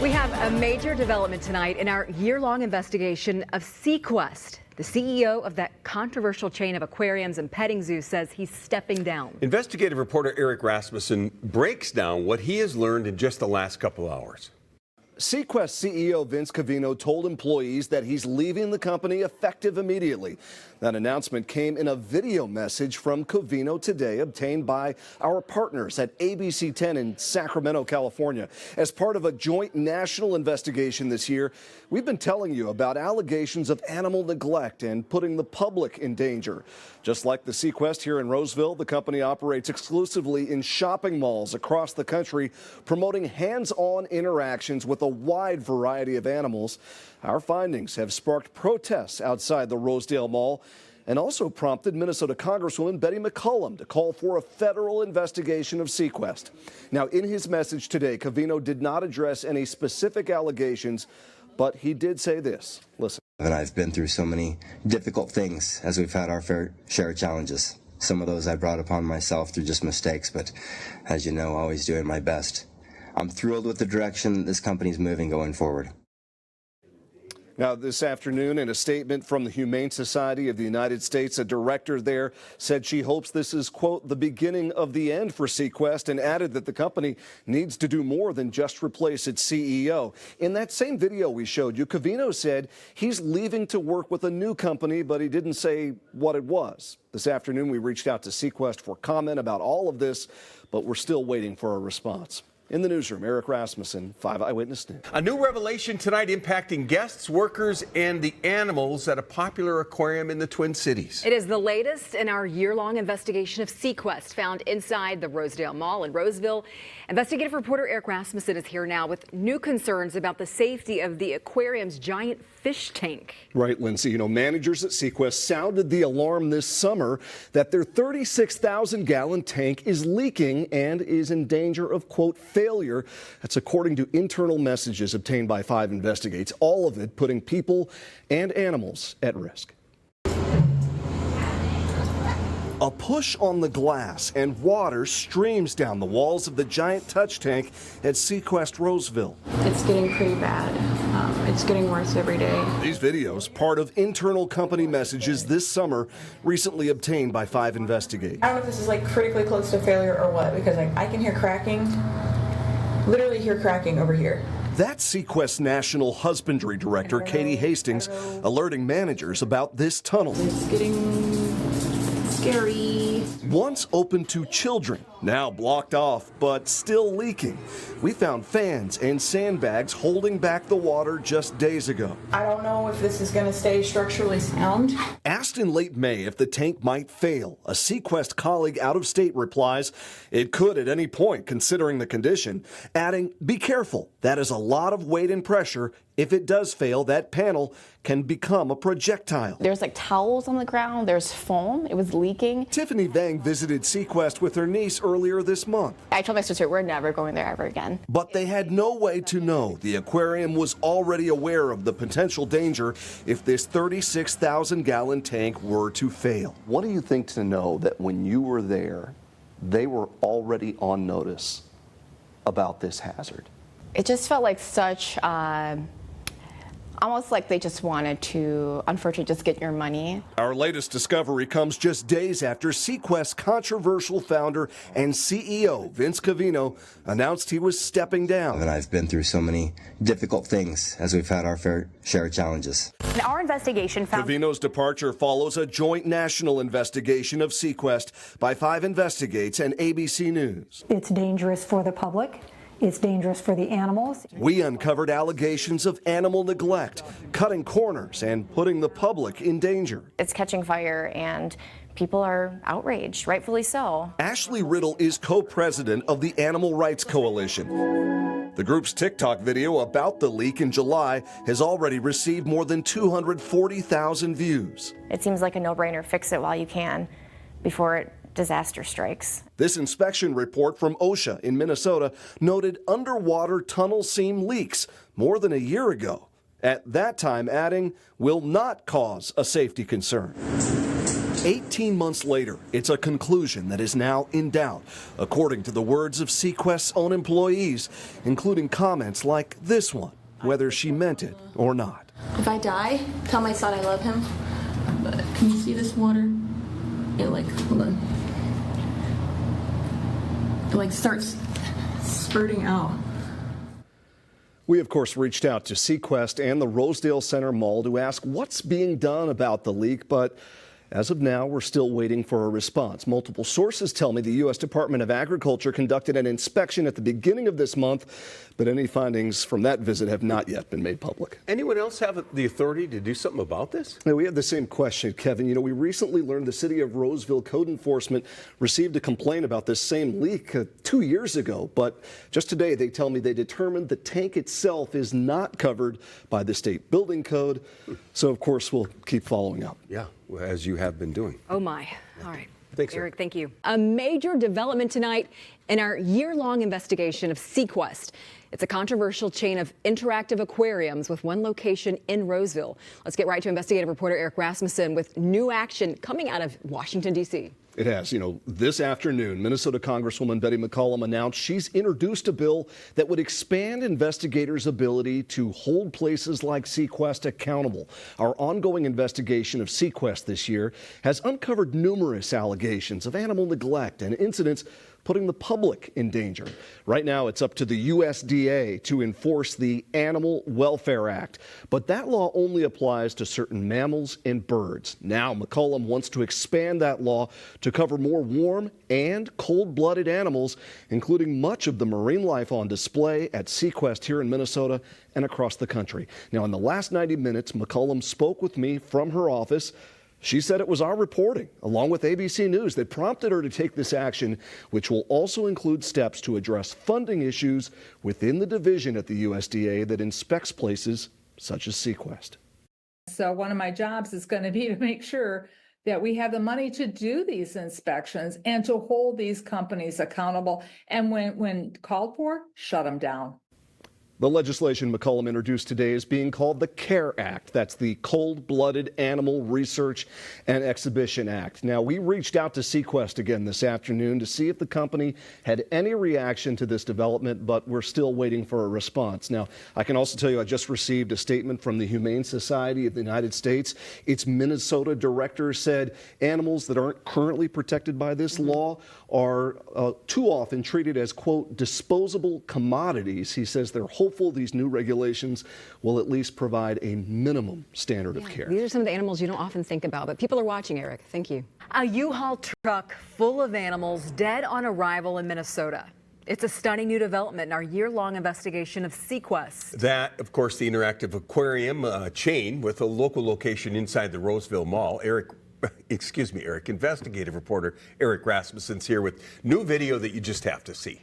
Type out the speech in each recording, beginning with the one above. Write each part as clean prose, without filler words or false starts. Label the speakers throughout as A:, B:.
A: We have a major development tonight in our year-long investigation of SeaQuest. The CEO of that controversial chain of aquariums and petting zoos says he's stepping down.
B: Investigative reporter Eric Rasmussen breaks down what he has learned in just the last couple hours.
C: SeaQuest CEO Vince Cavino told employees that he's leaving the company effective immediately. That announcement came in a video message from Cavino today, obtained by our partners at ABC 10 in Sacramento, California. As part of a joint national investigation this year, we've been telling you about allegations of animal neglect and putting the public in danger. Just like the SeaQuest here in Roseville, the company operates exclusively in shopping malls across the country, promoting hands-on interactions with a wide variety of animals. Our findings have sparked protests outside the Rosedale Mall and also prompted Minnesota Congresswoman Betty McCollum to call for a federal investigation of SeaQuest. Now, in his message today, Cavino did not address any specific allegations, but he did say this. Listen.
D: And I've been through so many difficult things as we've had our fair share of challenges. Some of those I brought upon myself through just mistakes, but as you know, always doing my best. I'm thrilled with the direction this company's moving going forward.
C: Now, this afternoon, in a statement from the Humane Society of the United States, a director there said she hopes this is, quote, the beginning of the end for SeaQuest, and added that the company needs to do more than just replace its CEO. In that same video we showed you, Cavino said he's leaving to work with a new company, but he didn't say what it was. This afternoon, we reached out to SeaQuest for comment about all of this, but we're still waiting for a response. In the newsroom, Eric Rasmussen, 5 Eyewitness News.
B: A new revelation tonight impacting guests, workers, and the animals at a popular aquarium in the Twin Cities.
A: It is the latest in our year-long investigation of SeaQuest, found inside the Rosedale Mall in Roseville. Investigative reporter Eric Rasmussen is here now with new concerns about the safety of the aquarium's giant fish tank.
C: Right, Lindsay. You know, managers at SeaQuest sounded the alarm this summer that their 36,000-gallon tank is leaking and is in danger of, quote, failure. That's according to internal messages obtained by 5 Investigates, all of it putting people and animals at risk. A push on the glass and water streams down the walls of the giant touch tank at SeaQuest Roseville.
E: It's getting pretty bad. It's getting worse every day.
C: These videos, part of internal company messages this summer, recently obtained by 5 Investigates.
E: I don't know if this is like critically close to failure or what, because I can hear cracking, literally hear cracking over here.
C: That's SeaQuest National Husbandry Director Katie Hastings alerting managers about this tunnel.
E: It's getting scary.
C: Once open to children, now blocked off, but still leaking. We found fans and sandbags holding back the water just days ago.
E: I don't know if this is going to stay structurally sound.
C: Asked in late May if the tank might fail, a SeaQuest colleague out of state replies, it could at any point considering the condition, adding, be careful, that is a lot of weight and pressure. If it does fail, that panel can become a projectile.
F: There's like towels on the ground, there's foam, it was leaking.
C: Tiffany Vang visited SeaQuest with her niece earlier this month.
F: I told my sister we're never going there ever again.
C: But they had no way to know the aquarium was already aware of the potential danger if this 36,000-gallon tank were to fail. What do you think to know that when you were there, they were already on notice about this hazard?
F: It just felt like such, almost like they just wanted to, unfortunately, just get your money.
C: Our latest discovery comes just days after SeaQuest's controversial founder and CEO, Vince Cavino, announced he was stepping down.
D: And I've been through so many difficult things as we've had our fair share of challenges.
G: And our investigation found
C: Cavino's departure follows a joint national investigation of SeaQuest by 5 Investigates and ABC News.
H: It's dangerous for the public. It's dangerous for the animals.
C: We uncovered allegations of animal neglect, cutting corners, and putting the public in danger.
I: It's catching fire and people are outraged, rightfully so.
C: Ashley Riddle is co-president of the Animal Rights Coalition. The group's TikTok video about the leak in July has already received more than 240,000 views.
I: It seems like a no-brainer. Fix it while you can before disaster strikes.
C: This inspection report from OSHA in Minnesota noted underwater tunnel seam leaks more than a year ago. At that time, adding, will not cause a safety concern. 18 months later, it's a conclusion that is now in doubt, according to the words of SeaQuest's own employees, including comments like this one, whether she meant it or not.
E: If I die, tell my son I love him. But can you see this water? It hold on. It starts spurting out.
C: We, of course, reached out to SeaQuest and the Rosedale Center Mall to ask what's being done about the leak, but as of now, we're still waiting for a response. Multiple sources tell me the U.S. Department of Agriculture conducted an inspection at the beginning of this month, but any findings from that visit have not yet been made public.
B: Anyone else have the authority to do something about this?
C: Now, we have the same question, Kevin. We recently learned the city of Roseville code enforcement received a complaint about this same leak 2 years ago, but just today they tell me they determined the tank itself is not covered by the state building code. So, of course, we'll keep following up.
B: Yeah, as you have been doing.
A: Oh, my. All right.
B: Thanks,
A: Eric, thank you. A major development tonight in our year-long investigation of SeaQuest. It's a controversial chain of interactive aquariums with one location in Roseville. Let's get right to investigative reporter Eric Rasmussen with new action coming out of Washington, D.C.
C: It has. This afternoon, Minnesota Congresswoman Betty McCollum announced she's introduced a bill that would expand investigators' ability to hold places like SeaQuest accountable. Our ongoing investigation of SeaQuest this year has uncovered numerous allegations of animal neglect and incidents putting the public in danger. Right now, it's up to the USDA to enforce the Animal Welfare Act, but that law only applies to certain mammals and birds. Now, McCollum wants to expand that law to cover more warm and cold-blooded animals, including much of the marine life on display at SeaQuest here in Minnesota and across the country. Now, in the last 90 minutes, McCollum spoke with me from her office. She said it was our reporting, along with ABC News, that prompted her to take this action, which will also include steps to address funding issues within the division at the USDA that inspects places such as SeaQuest.
G: So one of my jobs is going to be to make sure that we have the money to do these inspections and to hold these companies accountable. And when called for, shut them down.
C: The legislation McCollum introduced today is being called the CARE Act. That's the Cold-Blooded Animal Research and Exhibition Act. Now, we reached out to SeaQuest again this afternoon to see if the company had any reaction to this development, but we're still waiting for a response. Now, I can also tell you I just received a statement from the Humane Society of the United States. Its Minnesota director said animals that aren't currently protected by this law are too often treated as, quote, disposable commodities. He says they're hopeful these new regulations will at least provide a minimum standard of care.
A: These are some of the animals you don't often think about, but people are watching, Eric. Thank you. A U-Haul truck full of animals dead on arrival in Minnesota. It's a stunning new development in our year-long investigation of SeaQuest.
B: That, of course, the interactive aquarium chain with a local location inside the Roseville Mall. Eric, investigative reporter Eric Rasmussen's here with new video that you just have to see.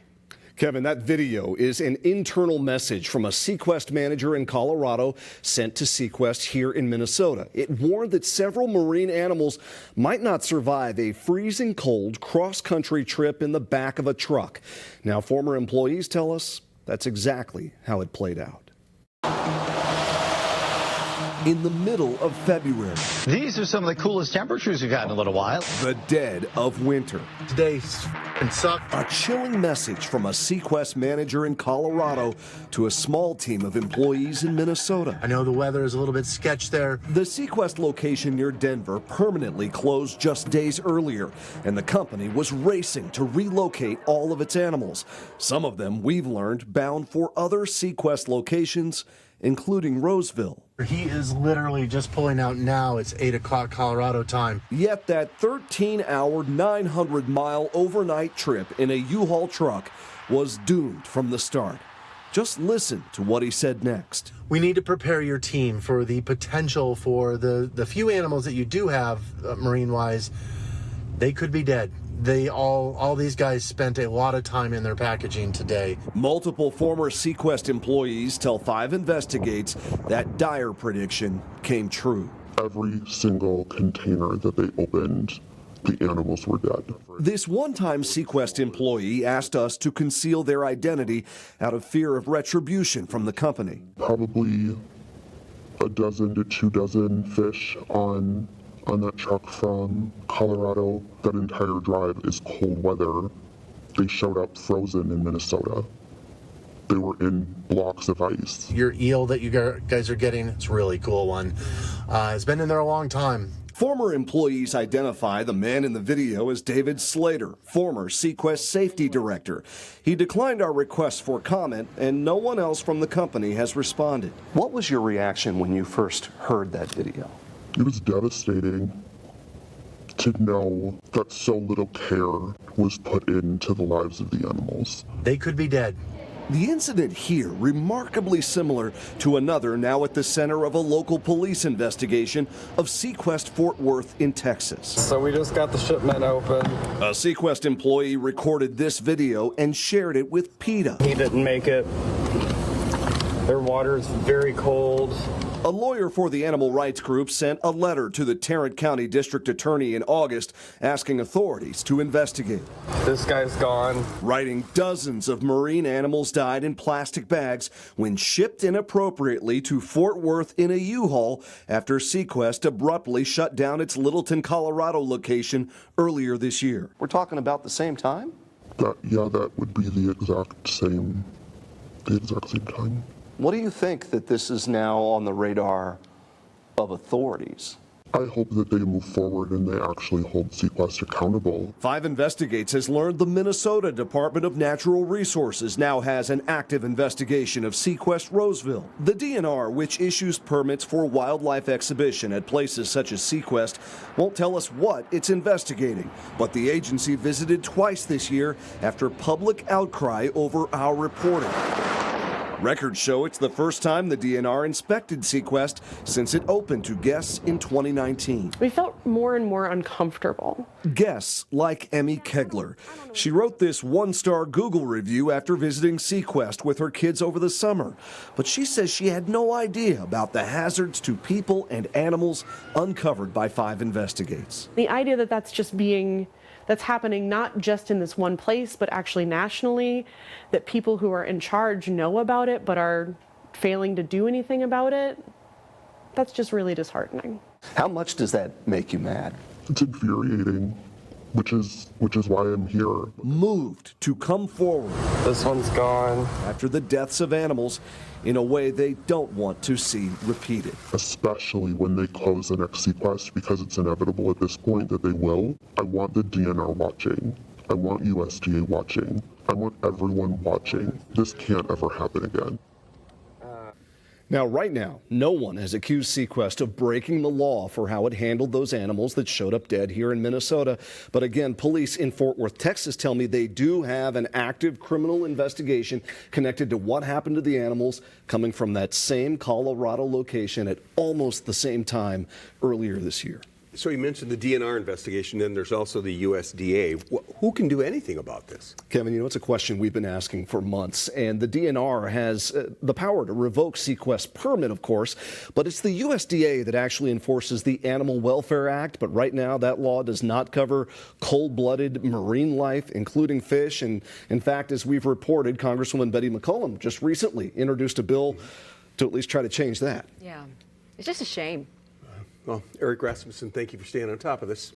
C: Kevin, that video is an internal message from a SeaQuest manager in Colorado sent to SeaQuest here in Minnesota. It warned that several marine animals might not survive a freezing cold cross-country trip in the back of a truck. Now, former employees tell us that's exactly how it played out. In the middle of February.
J: These are some of the coolest temperatures we've had in a little while.
C: The dead of winter.
J: Today sucked.
C: A chilling message from a SeaQuest manager in Colorado to a small team of employees in Minnesota.
J: I know the weather is a little bit sketched there.
C: The SeaQuest location near Denver permanently closed just days earlier, and the company was racing to relocate all of its animals. Some of them, we've learned, bound for other SeaQuest locations, including Roseville.
J: He is literally just pulling out now. It's 8 o'clock Colorado time.
C: Yet that 13-hour, 900-mile overnight trip in a U-Haul truck was doomed from the start. Just listen to what he said next.
J: We need to prepare your team for the potential for the few animals that you do have marine-wise. They could be dead. All these guys spent a lot of time in their packaging today.
C: Multiple former SeaQuest employees tell 5 Investigates that dire prediction came true.
K: Every single container that they opened, the animals were dead.
C: This one-time SeaQuest employee asked us to conceal their identity out of fear of retribution from the company.
K: Probably a dozen to 2 dozen fish on on that truck from Colorado. That entire drive is cold weather. They showed up frozen in Minnesota. They were in blocks of ice.
J: Your eel that you guys are getting, it's a really cool one. It's been in there a long time.
C: Former employees identify the man in the video as David Slater, former SeaQuest safety director. He declined our request for comment, and no one else from the company has responded. What was your reaction when you first heard that video?
K: It was devastating to know that so little care was put into the lives of the animals.
J: They could be dead.
C: The incident here, remarkably similar to another now at the center of a local police investigation of SeaQuest Fort Worth in Texas.
L: So we just got the shipment open.
C: A SeaQuest employee recorded this video and shared it with PETA.
L: He didn't make it. Their water is very cold.
C: A lawyer for the animal rights group sent a letter to the Tarrant County District Attorney in August asking authorities to investigate.
L: This guy's gone.
C: Writing dozens of marine animals died in plastic bags when shipped inappropriately to Fort Worth in a U-Haul after SeaQuest abruptly shut down its Littleton, Colorado location earlier this year. We're talking about the same time?
K: That would be the exact same time.
C: What do you think that this is now on the radar of authorities?
K: I hope that they move forward and they actually hold SeaQuest accountable.
C: 5 Investigates has learned the Minnesota Department of Natural Resources now has an active investigation of SeaQuest Roseville. The DNR, which issues permits for wildlife exhibition at places such as SeaQuest, won't tell us what it's investigating. But the agency visited twice this year after public outcry over our reporting. Records show it's the first time the DNR inspected SeaQuest since it opened to guests in 2019.
M: We felt more and more uncomfortable.
C: Guests like Emmy Kegler. She wrote this 1-star Google review after visiting SeaQuest with her kids over the summer. But she says she had no idea about the hazards to people and animals uncovered by 5 Investigates.
M: The idea that that's happening not just in this one place, but actually nationally, that people who are in charge know about it but are failing to do anything about it, that's just really disheartening.
C: How much does that make you mad?
K: It's infuriating, which is why I'm here.
C: Moved to come forward.
L: This one's gone.
C: After the deaths of animals in a way they don't want to see repeated.
K: Especially when they close the next SeaQuest, because it's inevitable at this point that they will. I want the DNR watching. I want USDA watching. I want everyone watching. This can't ever happen again.
C: Now, right now, no one has accused SeaQuest of breaking the law for how it handled those animals that showed up dead here in Minnesota. But again, police in Fort Worth, Texas tell me they do have an active criminal investigation connected to what happened to the animals coming from that same Colorado location at almost the same time earlier this year.
B: So you mentioned the DNR investigation, then there's also the USDA. Who can do anything about this?
C: Kevin, it's a question we've been asking for months, and the DNR has the power to revoke SeaQuest permit, of course, but it's the USDA that actually enforces the Animal Welfare Act. But right now, that law does not cover cold-blooded marine life, including fish. And in fact, as we've reported, Congresswoman Betty McCollum just recently introduced a bill to at least try to change that.
A: Yeah, it's just a shame.
B: Well, Eric Rasmussen, thank you for staying on top of this.